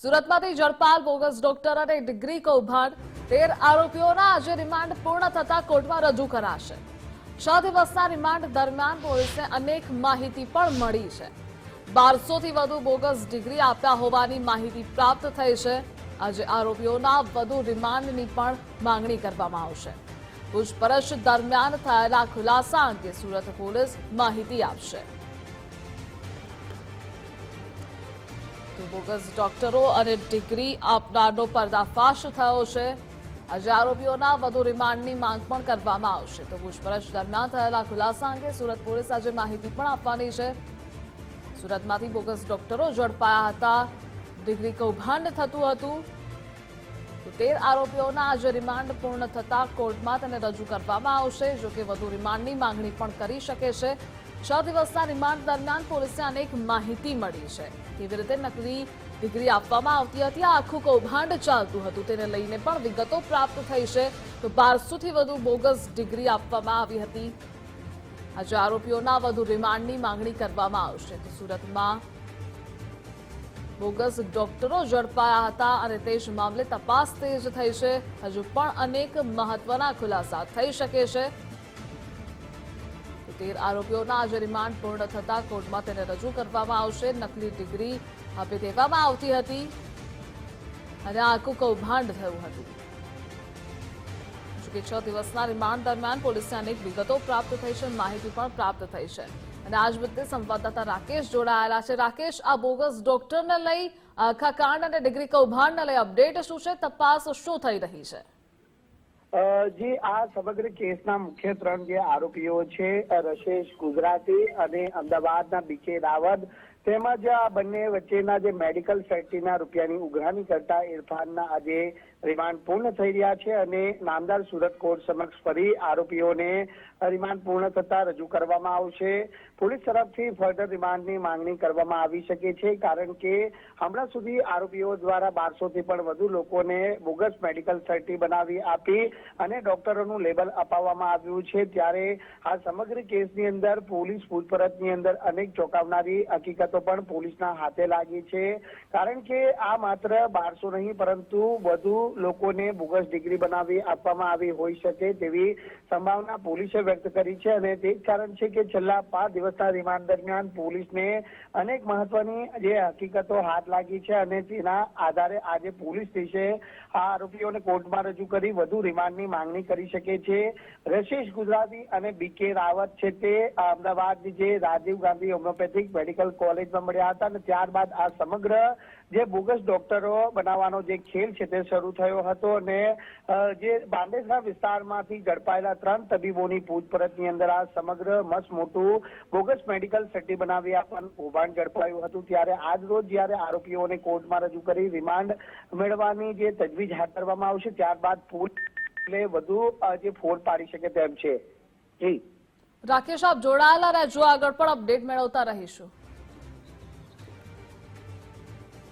સુરતમાંથી ઝડપાયેલ bogus doctor અને degree કૌભાંડ 13 આરોપીઓના આજે રિમાન્ડ પૂર્ણ થતા કોર્ટમાં રજૂ કરાશે। 6 દિવસના રિમાન્ડ દરમિયાન પોલીસને અનેક માહિતી પણ મળી છે। 1200 થી વધુ બોગસ ડિગ્રી આપ્યા હોવાની માહિતી પ્રાપ્ત થઈ છે। આજે આરોપીઓના વધુ રિમાન્ડની પણ માંગણી કરવામાં આવશે। પૂછપરછ દરમિયાન થયેલા ખુલાસા અંગે સુરત પોલીસ માહિતી આપશે। બોગસ ડોક્ટરો અને ડિગ્રી આપનારનો પર્દાફાશ થયો છે। આજે આરોપીઓના વધુ રિમાન્ડની માંગ પણ કરવામાં આવશે। તો પૂછપરછ દરમિયાન થયેલા ખુલાસા અંગે સુરત પોલીસ આજે માહિતી પણ આપવાની છે। સુરતમાંથી બોગસ ડોક્ટરો ઝડપાયા હતા। ડિગ્રી કૌભાંડ થતું હતું। 13 આરોપીઓના આજે રિમાન્ડ પૂર્ણ થતા કોર્ટમાં તેને રજૂ કરવામાં આવશે। જોકે વધુ રિમાન્ડની માંગણી પણ કરી શકે છે। 6 દિવસના રિમાન્ડ દરમિયાન પોલીસને અનેક માહિતી મળી છે। કેવી રીતે નકલી ડિગ્રી આપવામાં આવતી હતી, આ આખું કૌભાંડ ચાલતું હતું તેને લઈને પણ વિગતો પ્રાપ્ત થઈ છે। તો 1200 થી વધુ બોગસ ડિગ્રી આપવામાં આવી હતી। આજે આરોપીઓના વધુ રિમાન્ડની માંગણી કરવામાં આવશે। તો સુરતમાં બોગસ ડોક્ટરો ઝડપાયા હતા અને તે જ મામલે તપાસ તેજ થઈ છે। હજુ પણ અનેક મહત્વના ખુલાસા થઈ શકે છે। 13 આરોપીઓના આજે રિમાન્ડ પૂર્ણ થતા કોર્ટમાં તેને રજૂ કરવામાં આવશે। નકલી ડિગ્રી આપી દેવામાં આવતી હતી અને આખું કૌભાંડ થયું હતું। જોકે 6 દિવસના રિમાન્ડ દરમિયાન પોલીસને અનેક વિગતો પ્રાપ્ત થઈ છે, માહિતી પણ પ્રાપ્ત થઈ છે। અને આજ મુદ્દે સંવાદદાતા રાકેશ જોડાયેલા છે। રાકેશ, આ બોગસ ડોક્ટરને લઈ આખા કાંડ અને ડિગ્રી કૌભાંડને લઈ અપડેટ શું છે? તપાસ શું થઈ રહી છે? જે આ સમગ્ર કેસના મુખ્ય 3 જે આરોપીઓ છે, રશેશ ગુજરાતી અને અમદાવાદના બીકે રાવત, તેમજ આ બંને વચ્ચેના જે મેડિકલ ફેક્ટરીના રૂપિયાની ઉઘરાણી કરતા ઇરફાનના આજે રિમાન્ડ પૂર્ણ થઈ રહ્યા છે અને નામદાર સુરત કોર્ટ સમક્ષ ફરી આરોપીઓને રિમાન્ડ પૂર્ણ થતા રજૂ કરવામાં આવશે। પોલીસ તરફથી ફર્ધર રિમાન્ડની માંગણી કરવામાં આવી શકે છે, કારણ કે હમણાં સુધી આરોપીઓ દ્વારા 1200 થી પણ વધુ લોકોને બોગસ મેડિકલ ફેક્ટરી બનાવી આપી અને ડોક્ટરોનું લેબલ અપાવવામાં આવ્યું છે। ત્યારે આ સમગ્ર કેસની અંદર પોલીસ પૂછપરછની અંદર અનેક ચોંકાવનારી હકીકતો પણ પોલીસના હાથે લાગી છે, કારણ કે આ માત્ર 1200 નહીં પરંતુ વધુ લોકોને બોગસ ડિગ્રી બનાવી આપવામાં આવી હોઈ શકે તેવી સંભાવના પોલીસે વ્યક્ત કરી છે। અને તે જ કારણ છે કે છેલ્લા 5 દિવસના રિમાન્ડ દરમિયાન પોલીસને અનેક મહત્વની જે હકીકતો હાથ લાગી છે અને તેના આધારે આજે પોલીસ સ્ટેશને આ આરોપીઓને કોર્ટમાં રજૂ કરી વધુ રિમાન્ડની માંગણી કરી શકે છે। રશેશ ગુજરાતી અને બીકે રાવત છે તે અમદાવાદની જે રાજીવ ગાંધી હોમિયોપેથિક મેડિકલ કોલેજમાં મળ્યા હતા અને ત્યારબાદ આ સમગ્ર જે બોગસ ડોક્ટરો બનાવવાનો જે ખેલ છે તે શરૂ થયો હતો અને જે બાંદેસરા વિસ્તારમાંથી ઝડપાયેલા 3 તબીબોની પૂછપરછની અંદર આ સમગ્ર મસ્ત મોટું બોગસ મેડિકલ ફેક્ટરી બનાવી આપવાનું કૌભાંડ ઝડપાયું હતું। ત્યારે આજ રોજ જ્યારે આરોપીઓને કોર્ટમાં રજૂ કરી રિમાન્ડ મેળવવાની જે તજવીજ હાથ ધરવામાં આવશે, ત્યારબાદ પોલીસ વધુ જે ફોડ પાડી શકે તેમ છે। રાકેશ, આપ જોડાયેલા રહેજો, આગળ પણ અપડેટ મેળવતા રહીશું।